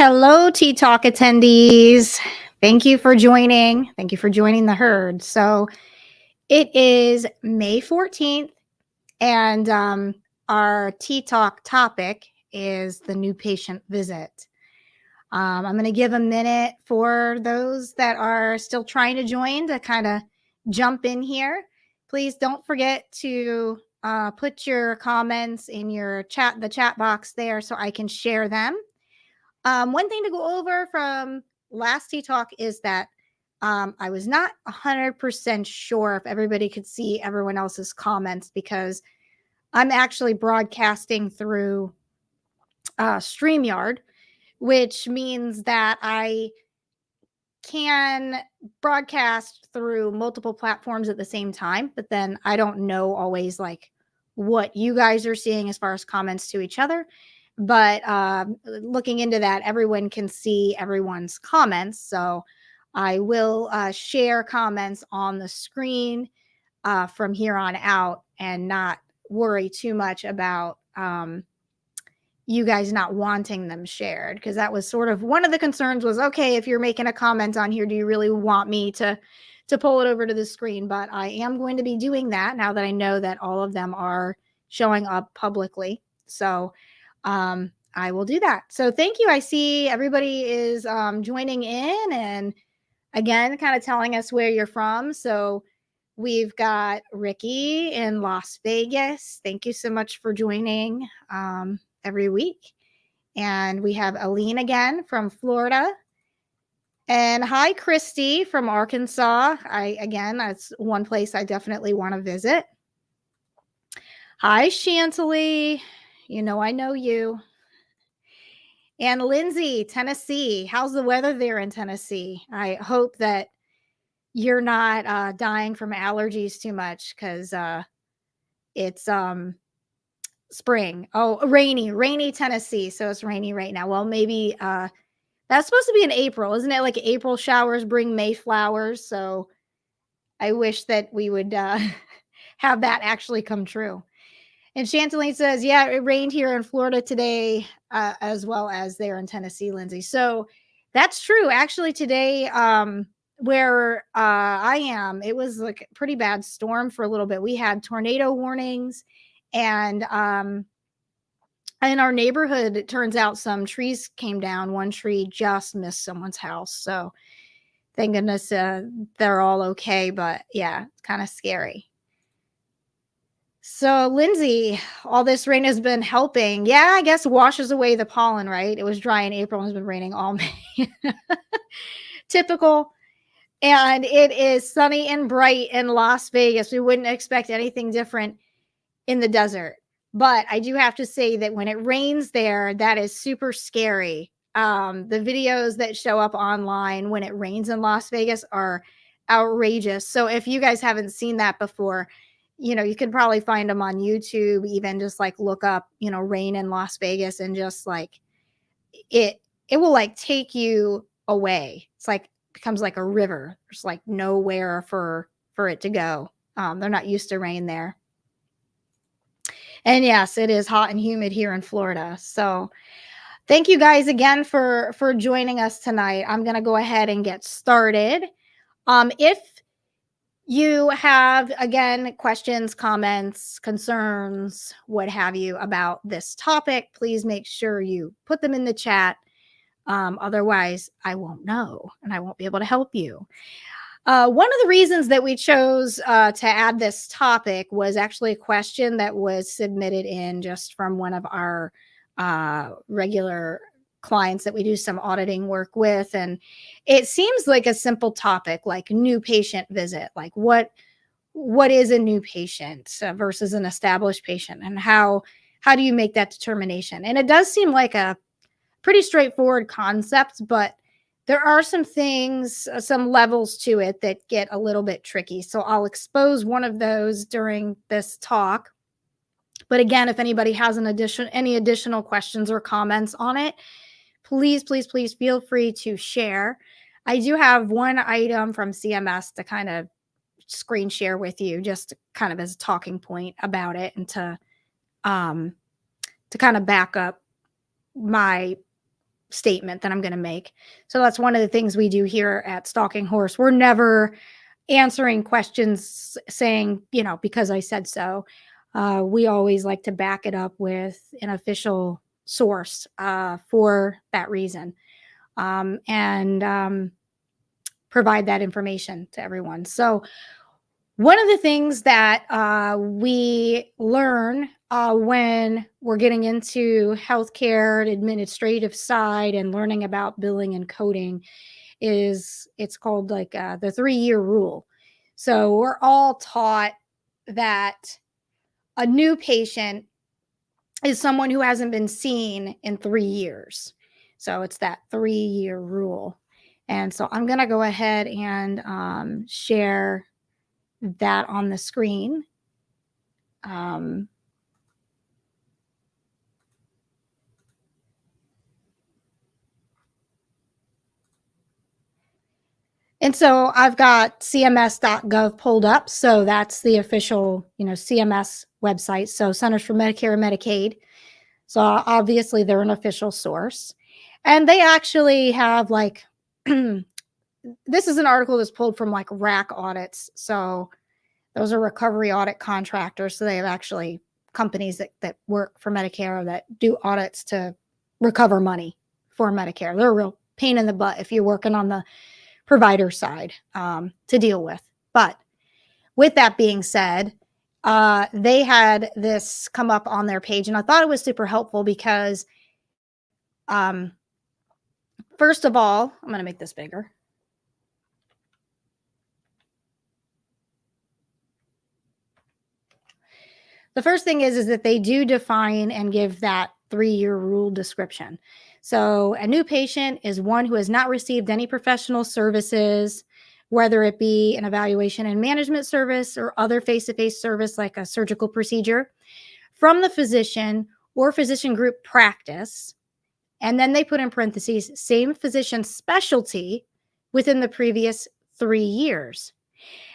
Hello, Tea Talk attendees. Thank you for joining. Thank you for joining the herd. So it is May 14th, and our Tea Talk topic is the new patient visit. I'm going to give a minute for those that are still trying to join to kind of jump in here. Please don't forget to put your comments in the chat box there so I can share them. One thing to go over from last Tea Talk is that I was not 100% sure if everybody could see everyone else's comments because I'm actually broadcasting through StreamYard, which means that I can broadcast through multiple platforms at the same time, but then I don't know always like what you guys are seeing as far as comments to each other. But looking into that, everyone can see everyone's comments. So I will share comments on the screen from here on out and not worry too much about you guys not wanting them shared, because that was sort of one of the concerns was, okay, if you're making a comment on here, do you really want me to pull it over to the screen? But I am going to be doing that now that I know that all of them are showing up publicly. So I will do that. So thank you. I see everybody is joining in and again, kind of telling us where you're from. So we've got Ricky in Las Vegas. Thank you so much for joining every week. And we have Aline again from Florida. And hi, Christy from Arkansas. That's one place I definitely want to visit. Hi, Chantilly. You know, I know you. And Lindsay, Tennessee. How's the weather there in Tennessee? I hope that you're not dying from allergies too much because it's spring. Oh, rainy Tennessee. So it's rainy right now. Well, maybe that's supposed to be in April. Isn't it like April showers bring May flowers? So I wish that we would have that actually come true. And Chanteline says, yeah, it rained here in Florida today, as well as there in Tennessee, Lindsay. So that's true. Actually, today, where I am, it was like a pretty bad storm for a little bit. We had tornado warnings, and in our neighborhood, it turns out some trees came down. One tree just missed someone's house. So thank goodness they're all okay. But yeah, it's kind of scary. So, Lindsay, all this rain has been helping. Yeah, I guess washes away the pollen, right? It was dry in April and has been raining all May. Typical. And it is sunny and bright in Las Vegas. We wouldn't expect anything different in the desert. But I do have to say that when it rains there, that is super scary. The videos that show up online when it rains in Las Vegas are outrageous. So if you guys haven't seen that before, you know, you can probably find them on YouTube, even just like look up, you know, rain in Las Vegas and just like it will like take you away. It's like becomes like a river. There's like nowhere for it to go. They're not used to rain there. And yes, it is hot and humid here in Florida. So thank you guys again for joining us tonight. I'm going to go ahead and get started. If you have, again, questions, comments, concerns, what have you about this topic, please make sure you put them in the chat. Otherwise, I won't know and I won't be able to help you. One of the reasons that we chose to add this topic was actually a question that was submitted in just from one of our regular clients that we do some auditing work with. And it seems like a simple topic, like new patient visit, like what is a new patient versus an established patient, and how do you make that determination? And it does seem like a pretty straightforward concept, but there are some things, some levels to it that get a little bit tricky. So I'll expose one of those during this talk. But again, if anybody has any additional questions or comments on it, please feel free to share. I do have one item from CMS to kind of screen share with you, just kind of as a talking point about it, and to kind of back up my statement that I'm going to make. So that's one of the things we do here at Stalking Horse. We're never answering questions saying, because I said so. We always like to back it up with an official source for that reason, and provide that information to everyone. So one of the things that we learn when we're getting into healthcare administrative side and learning about billing and coding is it's called like the 3-year rule. So we're all taught that a new patient is someone who hasn't been seen in 3 years. So it's that 3-year rule. And so I'm going to go ahead and share that on the screen. And so I've got cms.gov pulled up. So that's the official, CMS website. So Centers for Medicare and Medicaid. So obviously they're an official source. And they actually have like, this is an article that's pulled from like RAC audits. So those are recovery audit contractors. So they have actually companies that work for Medicare that do audits to recover money for Medicare. They're a real pain in the butt if you're working on the provider side to deal with. But with that being said, they had this come up on their page, and I thought it was super helpful because, first of all, I'm going to make this bigger. The first thing is that they do define and give that 3-year rule description. So a new patient is one who has not received any professional services, whether it be an evaluation and management service or other face-to-face service like a surgical procedure, from the physician or physician group practice. And then they put in parentheses, same physician specialty within the previous 3 years.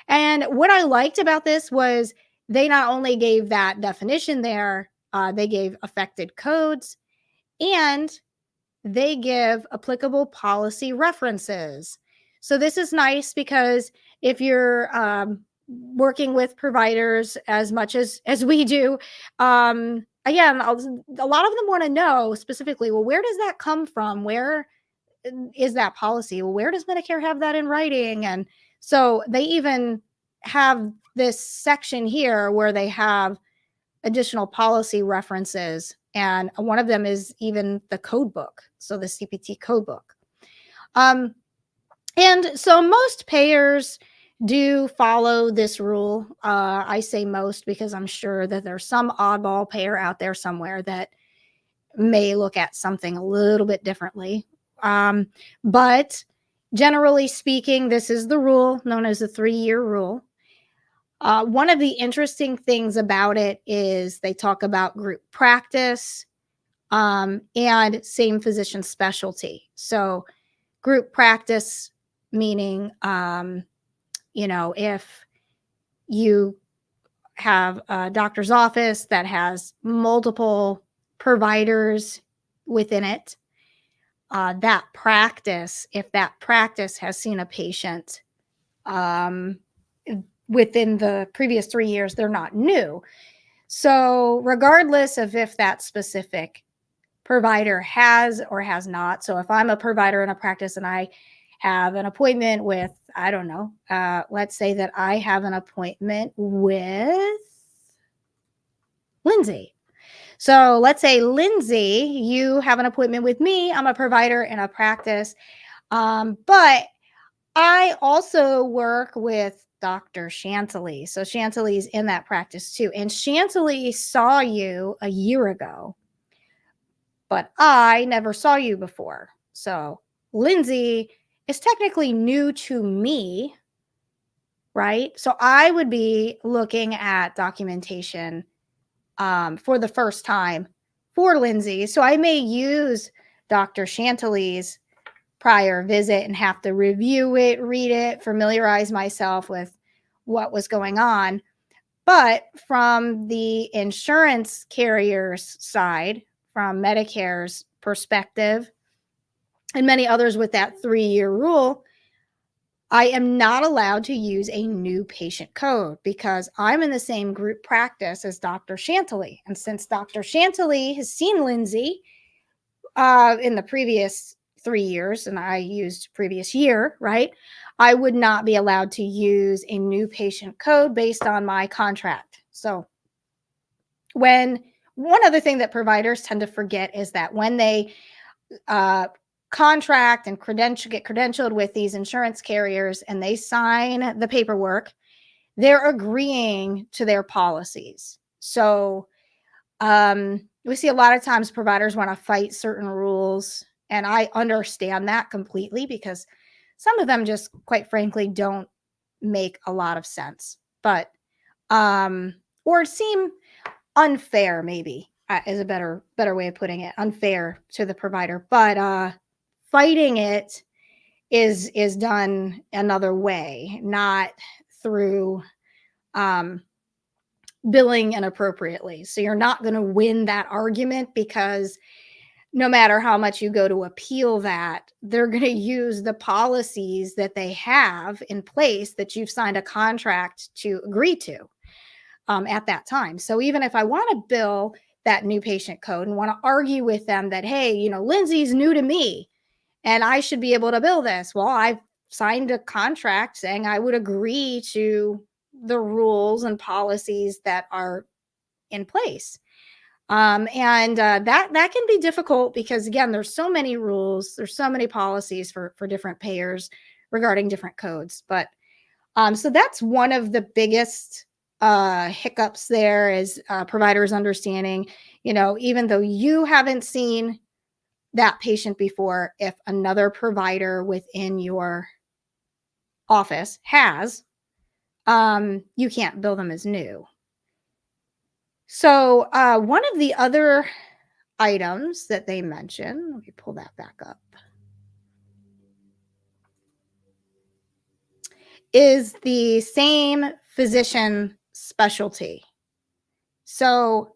And what I liked about this was they not only gave that definition there, they gave affected codes, and they give applicable policy references. So this is nice because if you're working with providers as much as we do, again, a lot of them want to know specifically, well, where does that come from? Where is that policy? Well, where does Medicare have that in writing? And so they even have this section here where they have additional policy references. And one of them is even the code book. So the CPT code book. And so most payers do follow this rule. I say most because I'm sure that there's some oddball payer out there somewhere that may look at something a little bit differently. But generally speaking, this is the rule known as the 3-year rule. One of the interesting things about it is they talk about group practice and same physician specialty. So group practice meaning, if you have a doctor's office that has multiple providers within it, that practice, if that practice has seen a patient within the previous 3 years, they're not new. So regardless of if that specific provider has or has not. So if I'm a provider in a practice and I have an appointment with, I don't know, let's say that I have an appointment with Lindsay. So let's say, Lindsay, you have an appointment with me. I'm a provider in a practice. But I also work with Dr. Chantilly. So Chantilly's in that practice too. And Chantilly saw you a year ago, but I never saw you before. So Lindsay is technically new to me, right? So I would be looking at documentation for the first time for Lindsay. So I may use Dr. Chantilly's prior visit and have to review it, read it, familiarize myself with what was going on. But from the insurance carrier's side, from Medicare's perspective, and many others with that 3-year rule, I am not allowed to use a new patient code because I'm in the same group practice as Dr. Chantilly. And since Dr. Chantilly has seen Lindsay in the previous 3 years, and I used previous year, right? I would not be allowed to use a new patient code based on my contract. So when one other thing that providers tend to forget is that when they uh, contract and get credentialed with these insurance carriers and they sign the paperwork, they're agreeing to their policies. So we see a lot of times providers want to fight certain rules, and I understand that completely because some of them just, quite frankly, don't make a lot of sense. But or seem unfair, maybe is a better way of putting it, unfair to the provider. But fighting it is done another way, not through billing inappropriately. So you're not going to win that argument because no matter how much you go to appeal that, they're going to use the policies that they have in place that you've signed a contract to agree to at that time. So even if I want to bill that new patient code and want to argue with them that, hey, Lindsay's new to me and I should be able to bill this. Well, I've signed a contract saying I would agree to the rules and policies that are in place. And that can be difficult because, again, there's so many rules, there's so many policies for different payers regarding different codes. But so that's one of the biggest hiccups there is providers understanding, even though you haven't seen that patient before, if another provider within your office has, you can't bill them as new. So one of the other items that they mention, let me pull that back up, is the same physician specialty. So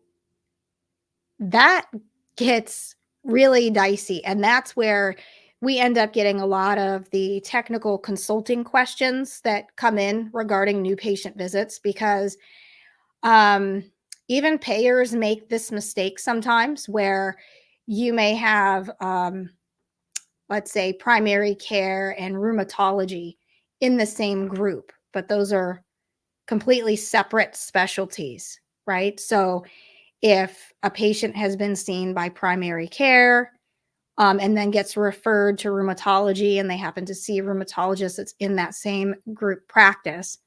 that gets really dicey, and that's where we end up getting a lot of the technical consulting questions that come in regarding new patient visits because even payers make this mistake sometimes where you may have, let's say, primary care and rheumatology in the same group, but those are completely separate specialties, right? So if a patient has been seen by primary care and then gets referred to rheumatology and they happen to see a rheumatologist that's in that same group practice,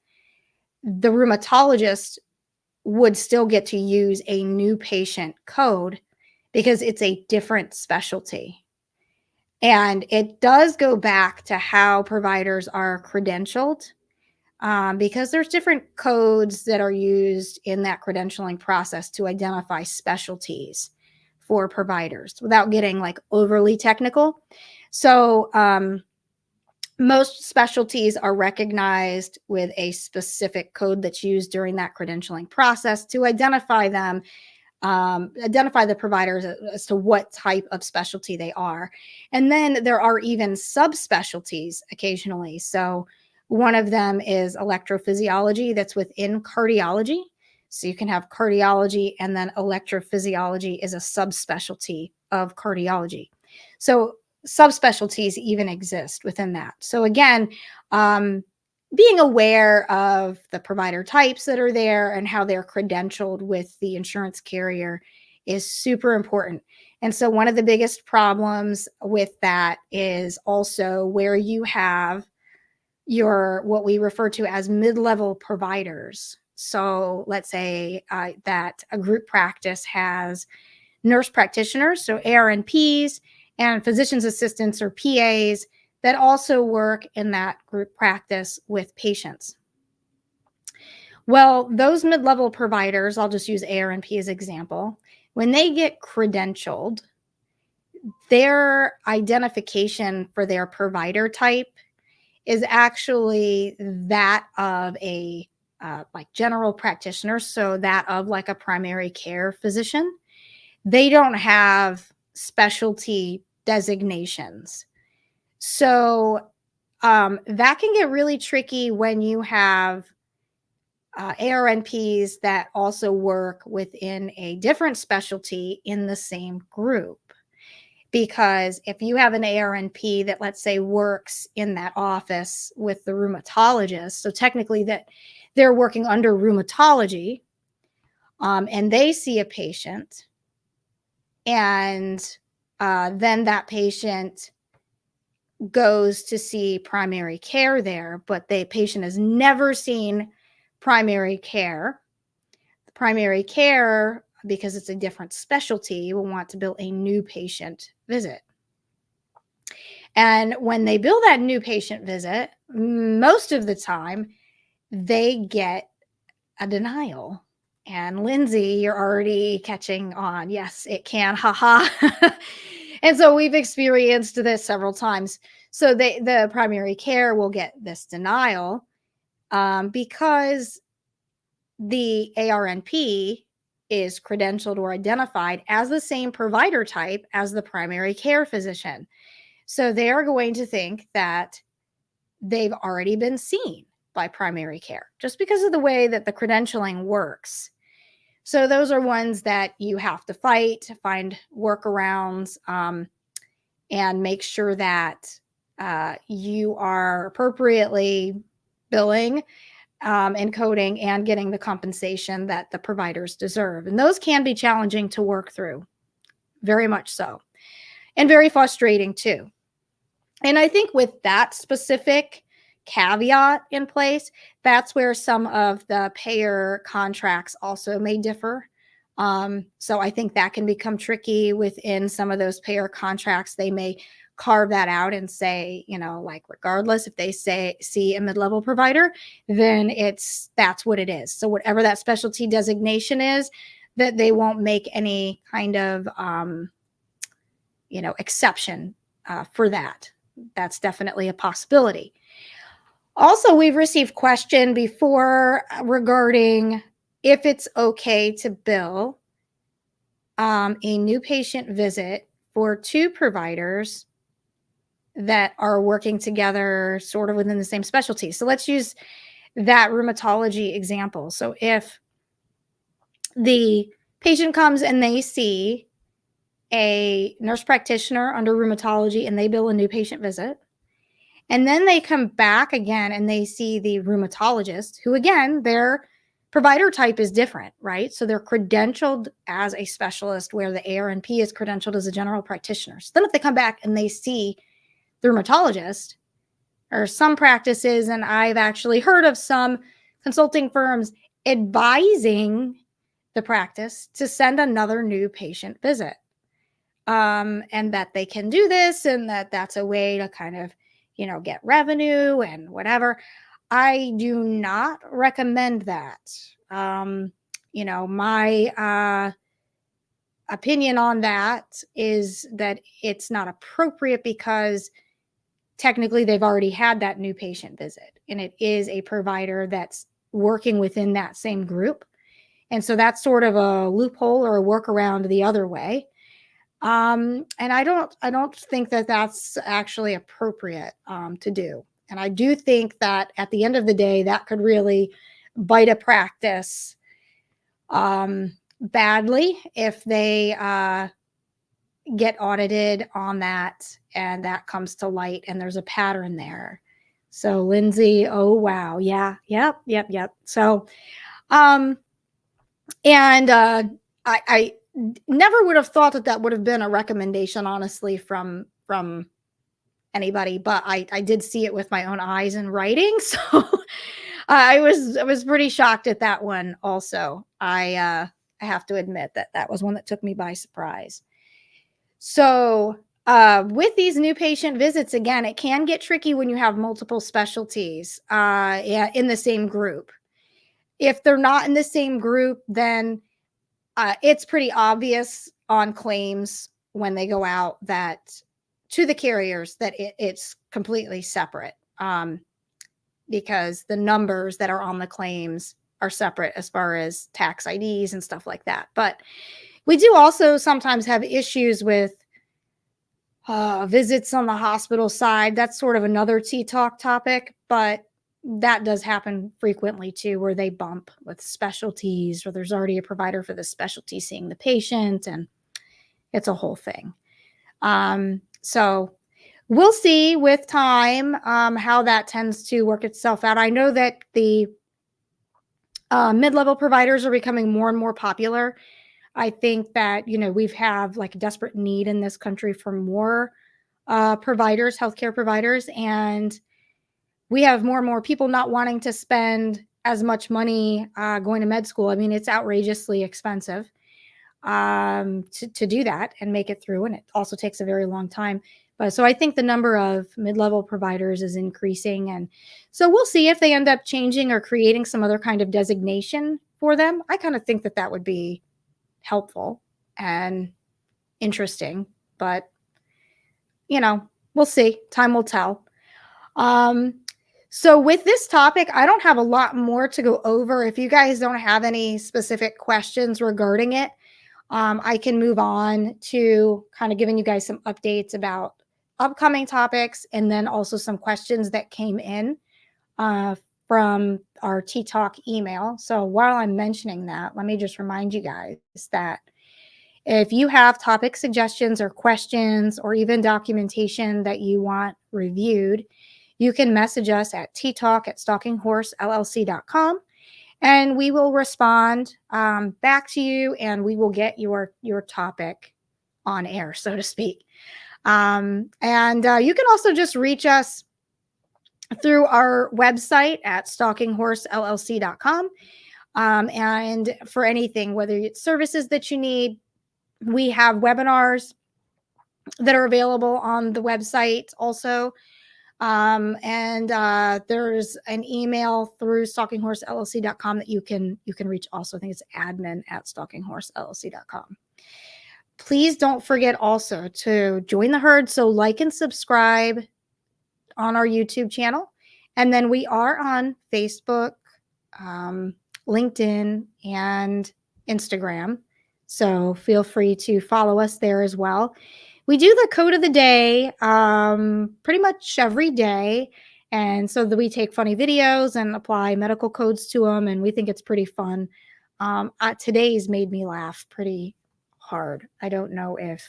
the rheumatologist would still get to use a new patient code because it's a different specialty. And it does go back to how providers are credentialed because there's different codes that are used in that credentialing process to identify specialties for providers without getting like overly technical. So most specialties are recognized with a specific code that's used during that credentialing process to identify them, identify the providers as to what type of specialty they are. And then there are even subspecialties occasionally. So one of them is electrophysiology that's within cardiology. So you can have cardiology and then electrophysiology is a subspecialty of cardiology. So subspecialties even exist within that. So again, being aware of the provider types that are there and how they're credentialed with the insurance carrier is super important. And so one of the biggest problems with that is also where you have your what we refer to as mid-level providers. So let's say that a group practice has nurse practitioners, so ARNPs, and physician's assistants or PAs that also work in that group practice with patients. Well, those mid-level providers, I'll just use ARNP as example, when they get credentialed, their identification for their provider type is actually that of a like general practitioner, so that of like a primary care physician. They don't have specialty designations. So that can get really tricky when you have ARNPs that also work within a different specialty in the same group. Because if you have an ARNP that, let's say, works in that office with the rheumatologist, so technically that they're working under rheumatology, and they see a patient, and then that patient goes to see primary care there, but the patient has never seen primary care. The primary care, because it's a different specialty, will want to bill a new patient visit. And when they bill that new patient visit, most of the time they get a denial. And Lindsay, you're already catching on. Yes, it can. Haha. And so we've experienced this several times. So the primary care will get this denial because the ARNP is credentialed or identified as the same provider type as the primary care physician. So they are going to think that they've already been seen by primary care just because of the way that the credentialing works. So those are ones that you have to fight, find workarounds, and make sure that you are appropriately billing and coding and getting the compensation that the providers deserve. And those can be challenging to work through, very much so, and very frustrating too. And I think with that specific caveat in place, that's where some of the payer contracts also may differ. So I think that can become tricky within some of those payer contracts. They may carve that out and say, like regardless if they see a mid-level provider, then that's what it is. So whatever that specialty designation is, that they won't make any kind of exception for that. That's definitely a possibility. Also, we've received question before regarding if it's okay to bill a new patient visit for two providers that are working together sort of within the same specialty. So let's use that rheumatology example. So if the patient comes and they see a nurse practitioner under rheumatology and they bill a new patient visit, and then they come back again and they see the rheumatologist, who again, their provider type is different, right? So they're credentialed as a specialist where the ARNP is credentialed as a general practitioner. So then if they come back and they see the rheumatologist, or some practices, and I've actually heard of some consulting firms advising the practice to send another new patient visit. And that they can do this and that's a way to kind of get revenue and whatever. I do not recommend that. My opinion on that is that it's not appropriate because technically they've already had that new patient visit and it is a provider that's working within that same group. And so that's sort of a loophole or a workaround the other way. And I don't think that that's actually appropriate to do. And I do think that at the end of the day, that could really bite a practice badly if they get audited on that and that comes to light and there's a pattern there. So Lindsay, oh wow, yeah, yep. So, and I never would have thought that would have been a recommendation, honestly, from anybody, but I did see it with my own eyes in writing. So I was pretty shocked at that one also. I have to admit that was one that took me by surprise. So with these new patient visits, again, it can get tricky when you have multiple specialties in the same group. If they're not in the same group, then it's pretty obvious on claims when they go out that to the carriers that it's completely separate because the numbers that are on the claims are separate as far as tax IDs and stuff like that. But we do also sometimes have issues with visits on the hospital side. That's sort of another Tea Talk topic, but that does happen frequently too, where they bump with specialties, or there's already a provider for the specialty seeing the patient, and it's a whole thing. So we'll see with time how that tends to work itself out. I know that the mid-level providers are becoming more and more popular. I think that, we've have like a desperate need in this country for more providers, healthcare providers, and we have more and more people not wanting to spend as much money going to med school. I mean, it's outrageously expensive to do that and make it through, and it also takes a very long time. But so I think the number of mid-level providers is increasing, and so we'll see if they end up changing or creating some other kind of designation for them. I kind of think that that would be helpful and interesting, but we'll see. Time will tell. Um, so with this topic, I don't have a lot more to go over. If you guys don't have any specific questions regarding it, I can move on to kind of giving you guys some updates about upcoming topics, and then also some questions that came in from our Tea Talk email. So while I'm mentioning that, let me just remind you guys that if you have topic suggestions or questions or even documentation that you want reviewed, you can message us at ttalk@stalkinghorse.llc.com, and we will respond back to you, and we will get your topic on air, so to speak. And you can also just reach us through our website at stalkinghorse.llc.com. And for anything, whether it's services that you need, we have webinars that are available on the website also. And there's an email through stalkinghorse.llc.com that you can reach also. I think it's admin@stalkinghorse.llc.com. Please don't forget also to join the herd. So like and subscribe on our YouTube channel. And then we are on Facebook, LinkedIn, and Instagram. So feel free to follow us there as well. We do the code of the day pretty much every day. And so that we take funny videos and apply medical codes to them. And we think it's pretty fun. Today's made me laugh pretty hard. I don't know if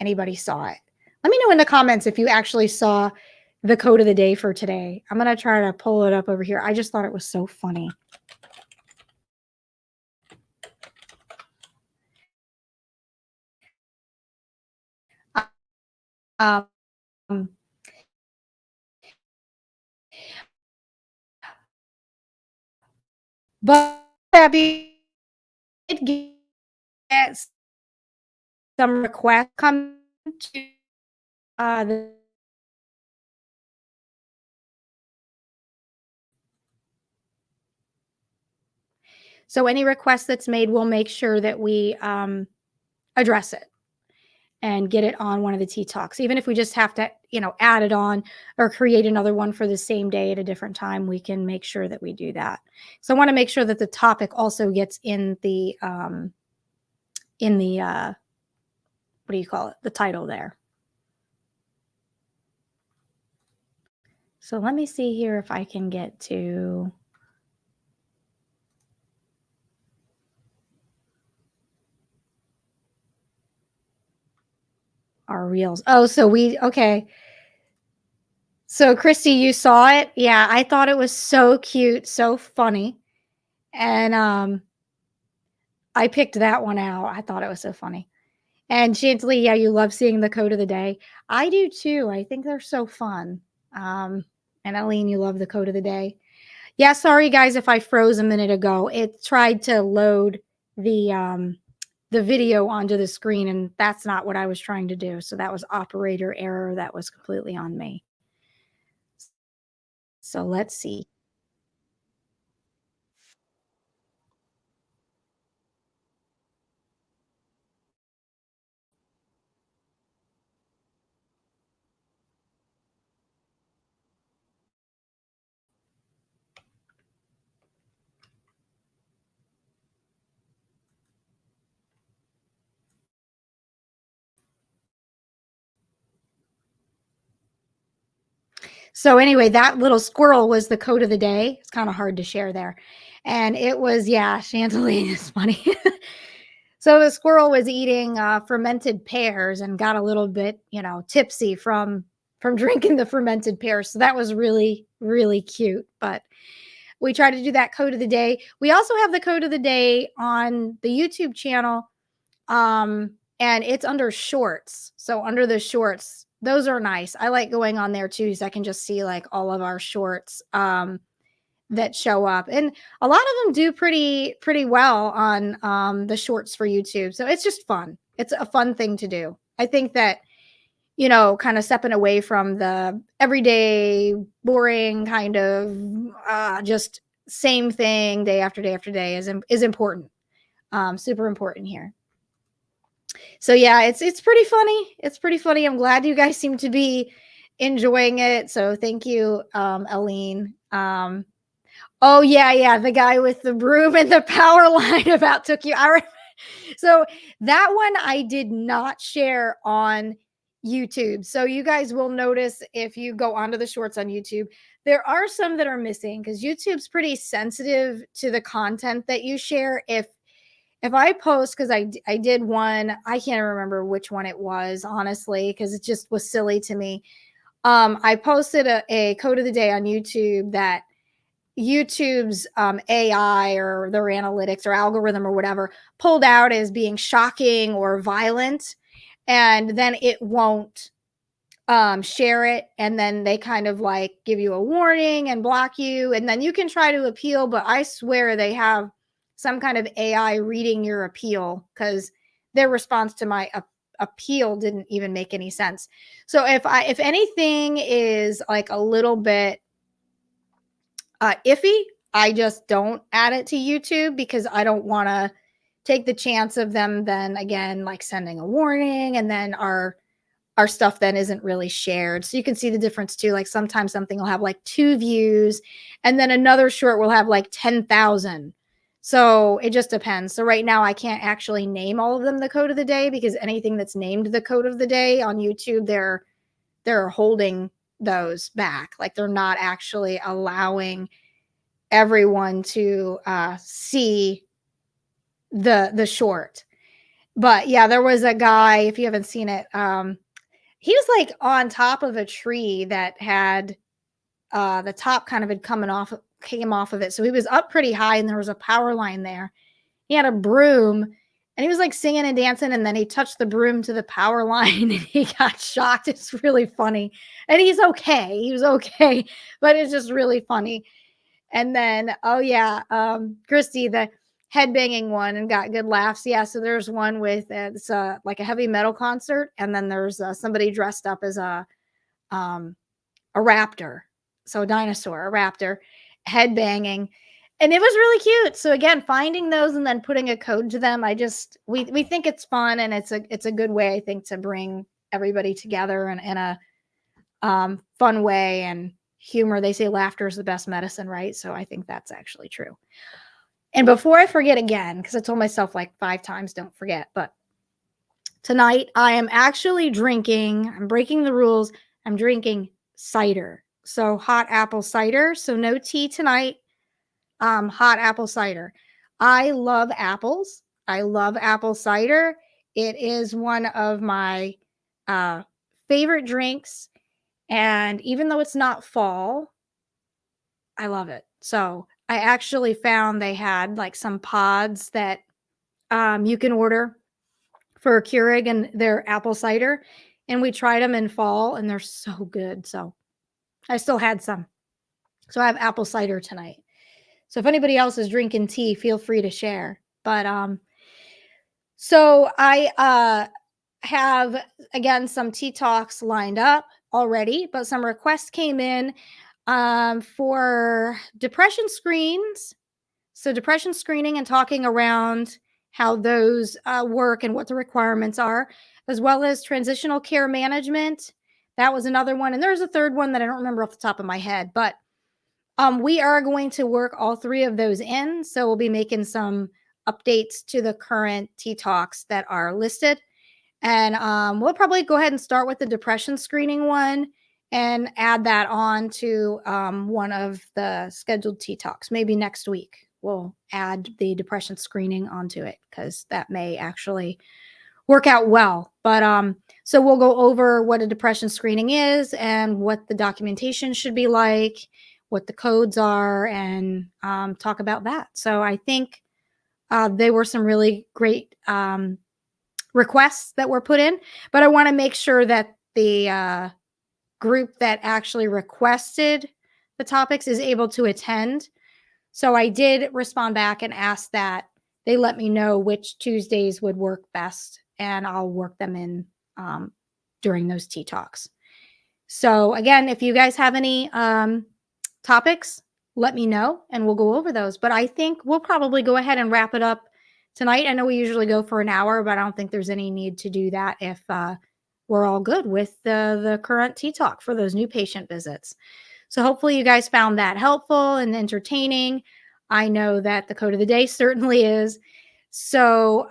anybody saw it. Let me know in the comments if you actually saw the code of the day for today. I'm going to try to pull it up over here. I just thought it was so funny. Um, but Abby did get some requests come to the so any request that's made, we'll make sure that we address it and get it on one of the Tea Talks. Even if we just have to, add it on or create another one for the same day at a different time, we can make sure that we do that. So I want to make sure that the topic also gets in the what do you call it? The title there. So let me see here if I can get to our reels. Oh, okay. So Christy, you saw it? Yeah, I thought it was so cute, so funny. And I picked that one out. I thought it was so funny. And Chantley, yeah, you love seeing the code of the day. I do too. I think they're so fun. And Aline, you love the code of the day. Yeah, sorry guys if I froze a minute ago. It tried to load the video onto the screen, and that's not what I was trying to do. So that was operator error. That was completely on me. So let's see. So anyway, that little squirrel was the code of the day. It's kind of hard to share there. And it was, yeah, Chantilly is funny. So the squirrel was eating fermented pears and got a little bit, tipsy from drinking the fermented pears. So that was really, really cute. But we try to do that code of the day. We also have the code of the day on the YouTube channel, and it's under shorts. So under the shorts, those are nice. I like going on there too, so I can just see like all of our shorts that show up, and a lot of them do pretty well on the shorts for YouTube. So it's just fun. It's a fun thing to do. I think that kind of stepping away from the everyday boring kind of just same thing day after day after day is important. Super important here. So yeah, it's pretty funny. It's pretty funny. I'm glad you guys seem to be enjoying it. So thank you, Aline. Oh yeah, the guy with the broom and the power line about took you. So that one I did not share on YouTube. So you guys will notice if you go onto the shorts on YouTube, there are some that are missing because YouTube's pretty sensitive to the content that you share. If I post, because I did one, I can't remember which one it was, honestly, because it just was silly to me. I posted a code of the day on YouTube that YouTube's AI or their analytics or algorithm or whatever pulled out as being shocking or violent, and then it won't share it, and then they kind of like give you a warning and block you, and then you can try to appeal, but I swear they have some kind of AI reading your appeal because their response to my appeal didn't even make any sense. So if anything is like a little bit iffy, I just don't add it to YouTube because I don't want to take the chance of them then again like sending a warning, and then our stuff then isn't really shared. So you can see the difference too. Like sometimes something will have like 2 views, and then another short will have like 10,000. So it just depends. So right now I can't actually name all of them the code of the day because anything that's named the code of the day on YouTube, they're holding those back. Like they're not actually allowing everyone to see the short. But yeah, there was a guy, if you haven't seen it, he was like on top of a tree that had the top kind of came off of it. So he was up pretty high and there was a power line there. He had a broom and he was like singing and dancing, and then he touched the broom to the power line and he got shocked. It's really funny. And he's okay. He was okay, but it's just really funny. And then, oh yeah, Christy, the headbanging one and got good laughs. Yeah, so there's one with it's like a heavy metal concert, and then there's somebody dressed up as a raptor, so a dinosaur, a raptor, headbanging, and it was really cute. So again, finding those and then putting a code to them, we think it's fun, and it's a good way, I think, to bring everybody together and in a fun way, and humor. They say laughter is the best medicine, right? So I think that's actually true. And before I forget again, because I told myself like 5 times, don't forget, but tonight I am actually drinking, I'm breaking the rules, I'm drinking cider. So hot apple cider. So no tea tonight, hot apple cider. I love apples. I love apple cider. It is one of my favorite drinks. And even though it's not fall, I love it. So I actually found they had like some pods that you can order for Keurig and their apple cider. And we tried them in fall and they're so good. So I still had some. So I have apple cider tonight. So if anybody else is drinking tea, feel free to share. But so I have again some tea talks lined up already, but some requests came in for depression screens. So depression screening and talking around how those work and what the requirements are, as well as transitional care management. That was another one. And there's a third one that I don't remember off the top of my head, but we are going to work all 3 of those in. So we'll be making some updates to the current Tea Talks that are listed. And we'll probably go ahead and start with the depression screening one. and add that on to one of the scheduled Tea Talks. Maybe next week we'll add the depression screening onto it because that may actually work out well. But so we'll go over what a depression screening is and what the documentation should be like, what the codes are, and talk about that. So I think there were some really great requests that were put in, but I want to make sure that the group that actually requested the topics is able to attend. So I did respond back and ask that they let me know which Tuesdays would work best, and I'll work them in during those Tea Talks. So again, if you guys have any topics, let me know and we'll go over those. But I think we'll probably go ahead and wrap it up tonight. I know we usually go for an hour, but I don't think there's any need to do that if we're all good with the current Tea Talk for those new patient visits. So hopefully you guys found that helpful and entertaining. I know that the code of the day certainly is. So,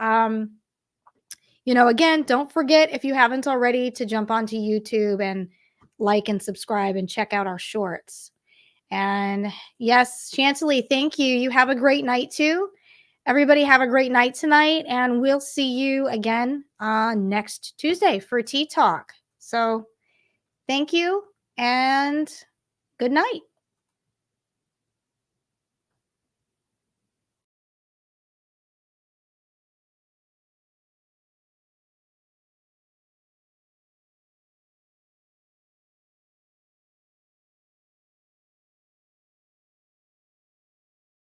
again, don't forget, if you haven't already, to jump onto YouTube and like and subscribe and check out our shorts. And yes, Chantilly, thank you. You have a great night too. Everybody have a great night tonight, and we'll see you again next Tuesday for Tea Talk. So thank you and good night.